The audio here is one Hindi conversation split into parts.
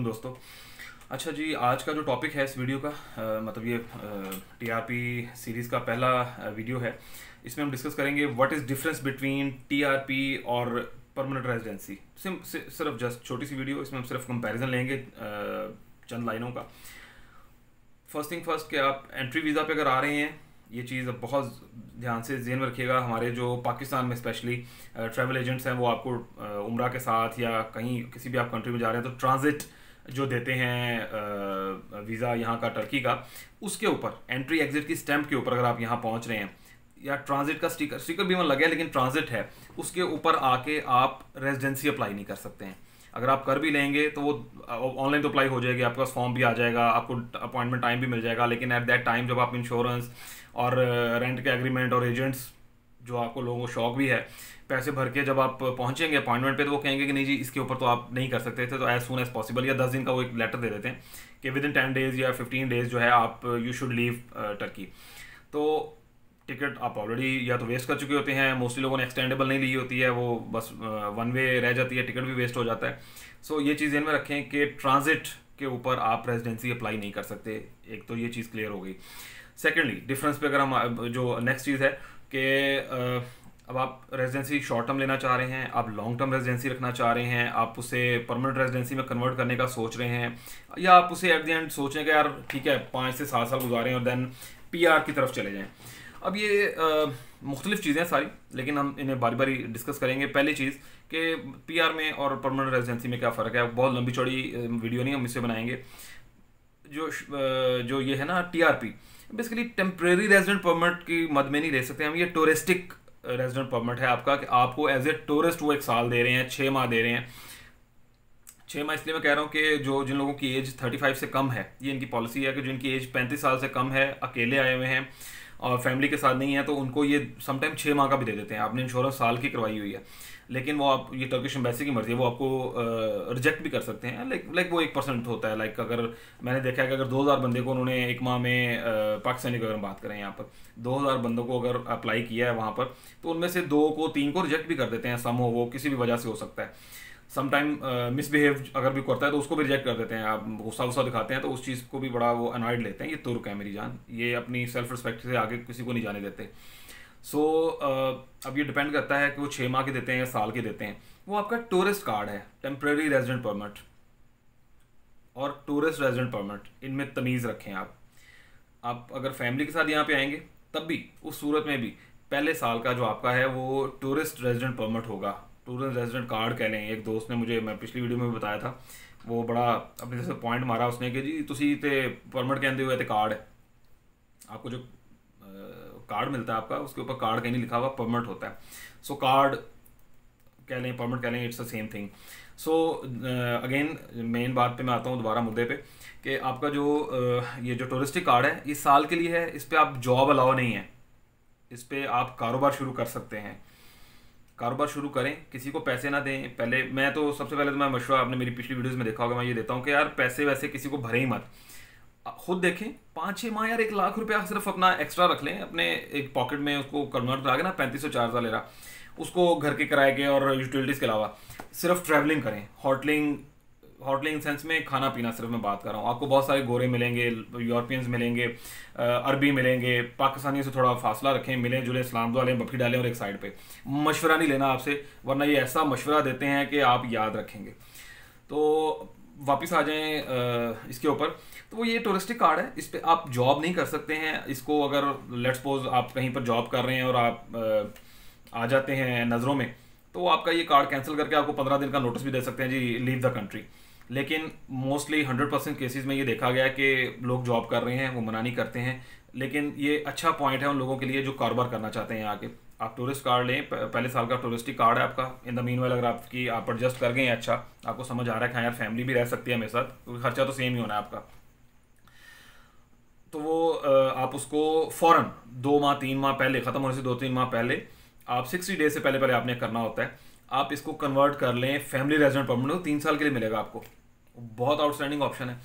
वालेकुम दोस्तों। अच्छा जी, आज का जो टॉपिक है इस वीडियो का मतलब ये टीआरपी सीरीज़ का पहला वीडियो है। इसमें हम डिस्कस करेंगे what is difference between TRP और परमानेंट रेजिडेंसी। सिर्फ जस्ट छोटी सी वीडियो, इसमें हम सिर्फ कंपैरिजन लेंगे चंद लाइनों का। फर्स्ट थिंग फर्स्ट कि आप एंट्री वीज़ा पे अगर आ रहे हैं, ये चीज़ बहुत ध्यान से ज़हन में रखिएगा। हमारे जो पाकिस्तान में स्पेशली ट्रैवल एजेंट्स हैं, वो आपको उम्रा के साथ या कहीं किसी भी आप कंट्री में जा रहे हैं तो ट्रांजिट जो देते हैं वीज़ा यहाँ का टर्की का, उसके ऊपर एंट्री एग्जिट की स्टैंप के ऊपर अगर आप यहाँ पहुँच रहे हैं या ट्रांजिट का स्टिकर भी वहाँ लगे लेकिन ट्रांजिट है, उसके ऊपर आके आप रेजिडेंसी अप्लाई नहीं कर सकते हैं। अगर आप कर भी लेंगे तो वो ऑनलाइन तो अप्लाई हो जाएगी, आपके पास फॉर्म भी आ जाएगा, आपको अपॉइंटमेंट टाइम भी मिल जाएगा, लेकिन एट दैट टाइम जब आप इंश्योरेंस और रेंट के एग्रीमेंट और एजेंट्स जो आपको लोगों को शौक भी है पैसे भर के जब आप पहुंचेंगे अपॉइंटमेंट पे, तो वो कहेंगे कि नहीं जी इसके ऊपर तो आप नहीं कर सकते थे, तो एज सुन एज पॉसिबल या 10 दिन का वो एक लेटर दे देते हैं कि विद इन 10 डेज या 15 डेज जो है आप यू शुड लीव टर्की। तो टिकट आप ऑलरेडी या तो वेस्ट कर चुके होते हैं, मोस्टली लोगों ने एक्सटेंडेबल नहीं ली होती है, वो बस वन वे रह जाती है, टिकट भी वेस्ट हो जाता है। सो ये चीज़ ध्यान में रखें कि ट्रांजिट के ऊपर आप रेजिडेंसी अप्लाई नहीं कर सकते। एक तो ये चीज़ क्लियर हो गई। सेकेंडली डिफरेंस पे अगर हम जो नेक्स्ट चीज़ है कि अब आप रेजिडेंसी शॉर्ट टर्म लेना चाह रहे हैं, आप लॉन्ग टर्म रेजिडेंसी रखना चाह रहे हैं, आप उसे परमानेंट रेजिडेंसी में कन्वर्ट करने का सोच रहे हैं, या आप उसे एट द एंड सोचें कि यार ठीक है 5 से 7 साल गुजारें और देन पीआर की तरफ चले जाएं। अब ये मुख्तलिफ चीज़ें सारी, लेकिन हम इन्हें बारी बारी डिस्कस करेंगे। पहली चीज़ कि पीआर में और परमानेंट रेजिडेंसी में क्या फ़र्क है। बहुत लंबी चौड़ी वीडियो नहीं हम इससे बनाएंगे। जो ये है ना TRP, basically temporary resident permit की मद में नहीं ले सकते हम। ये टूरिस्टिक रेजिडेंट परमिट है आपका कि आपको एज ए टूरिस्ट वो 1 साल दे रहे हैं, 6 माह दे रहे हैं। 6 माह इसलिए मैं कह रहा हूँ कि जिन लोगों की एज 35 से कम है, ये इनकी पॉलिसी है कि जिनकी एज 35 साल से कम है, अकेले आए हुए हैं और फैमिली के साथ नहीं है, तो उनको ये समटाइम 6 माह का भी दे देते हैं। आपने इंश्योरेंस साल की करवाई हुई है, लेकिन वो आप ये टर्किश एम्बेसी की मर्जी है, वो आपको रिजेक्ट भी कर सकते हैं। लाइक वो 1% होता है। लाइक अगर मैंने देखा है कि अगर 2000 बंदे को उन्होंने 1 माह में पाकिस्तानी की अगर हम बात करें यहाँ पर 2000 बंदों को अगर अप्लाई किया है वहाँ पर, तो उनमें से 2 को 3 को रिजेक्ट भी कर देते हैं। सम हो वो किसी भी वजह से हो सकता है। समटाइम मिसबिहेव अगर भी करता है तो उसको भी रिजेक्ट कर देते हैं। आप गुस्सा गुस्सा दिखाते हैं तो उस चीज़ को भी बड़ा वो अनॉयड लेते हैं। ये तुर्क है मेरी जान, ये अपनी सेल्फ रिस्पेक्ट से आगे किसी को नहीं जाने देते। सो अब ये डिपेंड करता है कि वो 6 माह के देते हैं या साल के देते हैं। वो आपका टूरिस्ट कार्ड है, टेम्परेरी रेजिडेंट परमिट और टूरिस्ट रेजिडेंट परमिट, इनमें तमीज़ रखें आप अगर फैमिली के साथ यहाँ पे आएंगे तब भी उस सूरत में भी पहले साल का जो आपका है वो टूरिस्ट रेजिडेंट परमिट होगा। टूरिस्ट रेजिडेंट कार्ड कह लें। एक दोस्त ने मुझे, मैं पिछली वीडियो में भी बताया था, वो बड़ा अपने जैसे पॉइंट मारा उसने कि जी तुसी ते परमिट कहते हुए थे कार्ड है। आपको जो कार्ड मिलता है आपका, उसके ऊपर कार्ड कहीं नहीं लिखा हुआ, परमिट होता है। सो कार्ड कह लें, परमिट कह लें, it's the same thing. So again main बात पे मैं आता हूँ, दोबारा मुद्दे पे, कि आपका जो ये जो टूरिस्टिक कार्ड है ये साल के लिए है। इस पर आप जॉब अलाउ नहीं है, इस पर आप कारोबार शुरू कर सकते हैं। कारोबार शुरू करें, किसी को पैसे ना दें। पहले मैं तो सबसे पहले तो मैं मशवरा, आपने मेरी पिछली वीडियोस में देखा होगा, मैं ये देता हूँ कि यार पैसे वैसे किसी को भरे ही मत। खुद देखें 5-6 माह यार 1 लाख रुपया सिर्फ अपना एक्स्ट्रा रख लें अपने एक पॉकेट में, उसको कन्वर्ट करा के ना 3500 4,000 ले रहा, उसको घर के किराए के और यूटिलिटीज़ के अलावा सिर्फ ट्रैवलिंग करें। हॉटलिंग सेंस में खाना पीना सिर्फ मैं बात कर रहा हूँ। आपको बहुत सारे गोरे मिलेंगे, यूरोपियंस मिलेंगे, अरबी मिलेंगे, पाकिस्तानियों से थोड़ा फासला रखें, मिलें जुले, सलाम वाले बफी डालें और एक साइड पे मशवरा नहीं लेना आपसे, वरना ये ऐसा मशवरा देते हैं कि आप याद रखेंगे। तो वापस आ जाएं इसके ऊपर। तो वो ये टूरिस्टिक कार्ड है, इस पर आप जॉब नहीं कर सकते हैं। इसको अगर लेट्स सपोज आप कहीं पर जॉब कर रहे हैं और आप आ जाते हैं नज़रों में, तो आपका ये कार्ड कैंसिल करके आपको 15 दिन का नोटिस भी दे सकते हैं, जी लीव द कंट्री। लेकिन मोस्टली 100% केसेस में ये देखा गया है कि लोग जॉब कर रहे हैं, वो मना नहीं करते हैं। लेकिन ये अच्छा पॉइंट है उन लोगों के लिए जो कारोबार करना चाहते हैं आके। आप टूरिस्ट कार्ड लें, पहले साल का टूरिस्टिक कार्ड है आपका। इन द मीनवाइल अगर आप एडजस्ट कर गए, अच्छा आपको समझ आ रहा है कि हाँ यार फैमिली भी रह सकती है मेरे साथ, क्योंकि खर्चा तो सेम ही होना है आपका, तो वो आप उसको फ़ौरन 2 माह 3 माह पहले, ख़त्म होने से 2-3 माह पहले, आप 60 डेज से पहले आपने करना होता है। आप इसको कन्वर्ट कर लें फैमिली रेजिडेंट परमिट, 3 साल के लिए मिलेगा आपको। बहुत आउटस्टैंडिंग ऑप्शन है।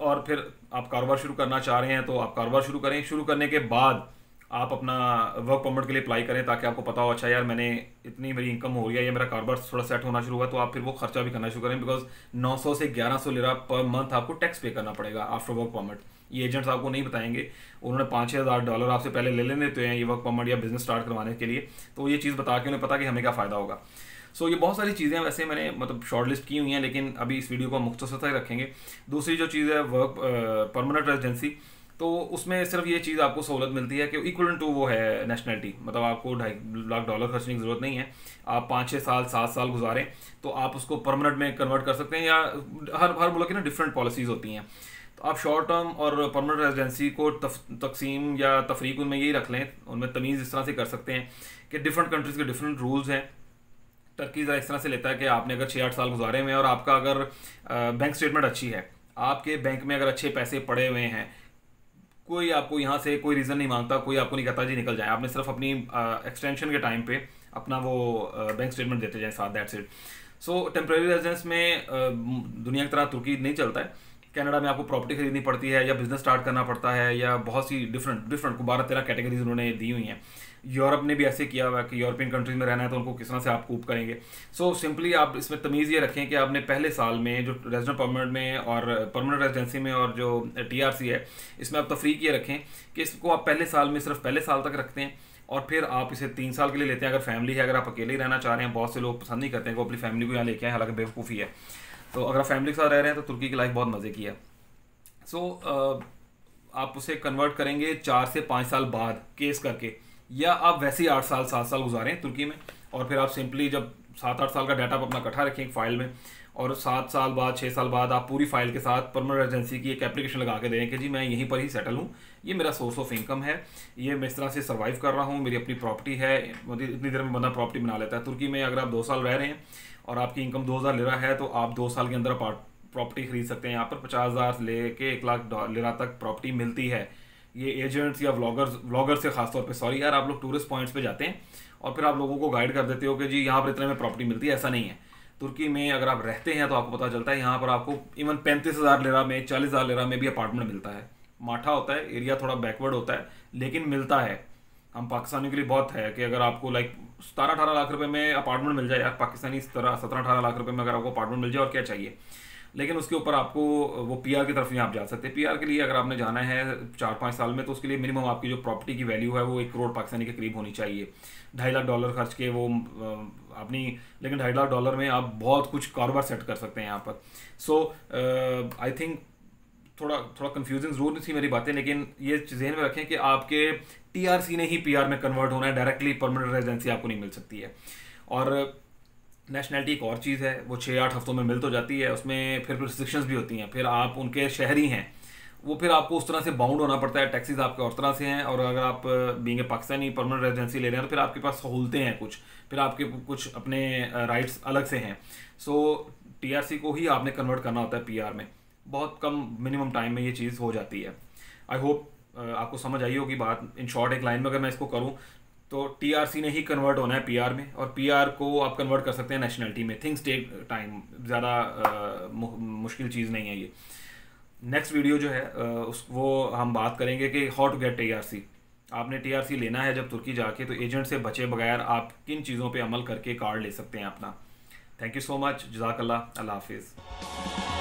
और फिर आप कारोबार शुरू करना चाह रहे हैं तो आप कारोबार शुरू करें। शुरू करने के बाद आप अपना वर्क परमिट के लिए अप्लाई करें ताकि आपको पता हो अच्छा यार मैंने इतनी मेरी इनकम हो रही है या मेरा कारोबार थोड़ा सेट होना शुरू हुआ, तो आप फिर वो खर्चा भी करना शुरू करें, बिकॉज 900 से 1100 लिरा पर मंथ आपको टैक्स पे करना पड़ेगा आफ्टर वर्क परमिट। ये एजेंट्स आपको नहीं बताएंगे, उन्होंने $5,000 आपसे पहले ले लेने होते हैं ये वर्क परमिट या बिजनेस स्टार्ट करवाने के लिए, तो ये चीज़ बता के उन्हें पता कि हमें क्या फ़ायदा होगा। सो ये बहुत सारी चीज़ें वैसे मैंने मतलब शॉर्ट लिस्ट की हुई हैं, लेकिन अभी इस वीडियो को हम मुख्तसर तक रखेंगे। दूसरी जो चीज़ है वर्क परमानेंट रेजिडेंसी, तो उसमें सिर्फ ये चीज़ आपको सहूलत मिलती है कि इक्वल टू वो है नेशनलिटी, मतलब आपको $2.5 लाख खर्चने की ज़रूरत नहीं है। आप 5-6 साल 7 साल गुजारें तो आप उसको परमानेंट में कन्वर्ट कर सकते हैं, या हर मुल्क की ना डिफरेंट पॉलिसीज़ होती हैं। तो आप शॉर्ट टर्म और परमानेंट रेजिडेंसी को तकसीम या तफरीक उनमें यही रख लें, उनमें तमीज़ इस तरह से कर सकते हैं कि डिफरेंट कंट्रीज़ के डिफरेंट रूल्स हैं। टर्की इस तरह से लेता है कि आपने अगर 6-8 साल गुजारे हुए हैं और आपका अगर बैंक स्टेटमेंट अच्छी है, आपके बैंक में अगर अच्छे पैसे पड़े हुए हैं, कोई आपको यहाँ से कोई रीज़न नहीं मांगता, कोई आपको नहीं कहता जी निकल जाए, आपने सिर्फ अपनी एक्सटेंशन के टाइम पे अपना वो बैंक स्टेटमेंट देते जाए साथ, that's it. So temporary residence में दुनिया की तरह तुर्की नहीं चलता है। कनाडा में आपको प्रॉपर्टी खरीदनी पड़ती है या बिजनेस स्टार्ट करना पड़ता है, या बहुत सी डिफरेंट 12-13 कैटेगरीज उन्होंने दी हुई हैं। यूरोप ने भी ऐसे किया हुआ है कि यूरोपियन कंट्रीज में रहना है तो उनको किस तरह से आप कूप करेंगे। सो सिंपली आप इसमें तमीज़ ये रखें कि आपने पहले साल में जो रेजिडेंट परमिट में और परमानेंट रेजिडेंसी में और जो TRC है, इसमें आप तफरीक ये रखें कि इसको आप पहले साल में सिर्फ पहले साल तक रखते हैं और फिर आप इसे 3 साल के लिए लेते हैं अगर फैमिली है। अगर आप अकेले ही रहना चाह रहे हैं, बहुत से लोग पसंद नहीं करते हैं कि वो अपनी फैमिली को यहाँ लेके आए, हालांकि बेवकूफ़ी है। तो अगर आप फैमिली के साथ रह रहे हैं तो तुर्की की लाइफ बहुत मज़े की है। सो आप उसे कन्वर्ट करेंगे 4 से 5 साल बाद केस करके, या आप वैसे ही 8 साल 7 साल गुजारें तुर्की में, और फिर आप सिंपली जब 7-8 साल का डाटा अपना इकट्ठा रखें एक फ़ाइल में, और 7 साल बाद 6 साल बाद आप पूरी फाइल के साथ परमानेंट रेजिडेंसी की एक एप्लीकेशन लगा के दें कि जी मैं यहीं पर ही सेटल हूँ, ये मेरा सोर्स ऑफ इनकम है, ये मैं इस तरह से सर्वाइव कर रहा हूँ, मेरी अपनी प्रॉपर्टी है। इतनी देर में बंदा प्रॉपर्टी बना लेता है। तुर्की में अगर आप 2 साल रह रहे हैं और आपकी इनकम 2,000 लिरा है तो आप 2 साल के अंदर प्रॉपर्टी खरीद सकते हैं। यहाँ पर 50,000 लेके 1 लाख लिरा तक प्रॉपर्टी मिलती है। ये एजेंट्स या व्लॉगर्स से खासतौर पे, सॉरी यार, आप लोग टूरिस्ट पॉइंट्स पे जाते हैं और फिर आप लोगों को गाइड कर देते हो कि जी यहाँ पर इतने में प्रॉपर्टी मिलती है, ऐसा नहीं है। तुर्की में अगर आप रहते हैं तो आपको पता चलता है यहाँ पर आपको इवन 35,000 लिरा में, 40,000 लिरा में भी अपार्टमेंट मिलता है। माठा होता है, एरिया थोड़ा बैकवर्ड होता है, लेकिन मिलता है। हम पाकिस्तानियों के लिए बहुत है कि अगर आपको 17-18 लाख रुपए में अपार्टमेंट मिल जाए, यार पाकिस्तानी 17-18 लाख रुपए में अगर आपको अपार्टमेंट मिल जाए और क्या चाहिए। लेकिन उसके ऊपर आपको वो PR की तरफ नहीं आप जा सकते। PR के लिए अगर आपने जाना है 4-5 साल में, तो उसके लिए मिनिमम आपकी जो प्रॉपर्टी की वैल्यू है वो 1 करोड़ पाकिस्तानी के करीब होनी चाहिए। $2.5 लाख खर्च के वो अपनी, लेकिन $2.5 लाख में आप बहुत कुछ कारोबार सेट कर सकते हैं यहाँ पर। सो आई थिंक थोड़ा कंफ्यूजिंग ज़रूर थी मेरी बातें, लेकिन ये ज़हन में रखें कि आपके TRC ने ही PR में कन्वर्ट होना है, डायरेक्टली परमानेंट रेजिडेंसी आपको नहीं मिल सकती है। और नेशनलिटी एक और चीज़ है, वो 6-8 हफ्तों में मिल तो जाती है, उसमें फिर रिस्ट्रिक्शंस भी होती हैं। फिर आप उनके शहरी हैं, वो फिर आपको उस तरह से बाउंड होना पड़ता है, टैक्सेस आपके और तरह से हैं। और अगर आप being a Pakistani permanent residency ले रहे हैं तो फिर आपके पास सहूलतें हैं कुछ, फिर आपके कुछ अपने राइट्स अलग से हैं। सो TRC को ही आपने कन्वर्ट करना होता है PR में। बहुत कम मिनिमम टाइम में ये चीज़ हो जाती है। आई होप आपको समझ आई होगी बात। इन शॉर्ट एक लाइन में अगर मैं इसको करूँ तो TRC ने ही कन्वर्ट होना है PR में, और PR को आप कन्वर्ट कर सकते हैं नेशनलिटी में। थिंग्स टेक टाइम, ज़्यादा मुश्किल चीज़ नहीं है ये। नेक्स्ट वीडियो जो है वो हम बात करेंगे कि हाउ टू गेट TRC। आपने TRC लेना है जब तुर्की जाके, तो एजेंट से बचे बगैर आप किन चीज़ों पे अमल करके कार्ड ले सकते हैं अपना। थैंक यू सो मच, जज़ाकल्लाह, अल्लाह हाफिज़।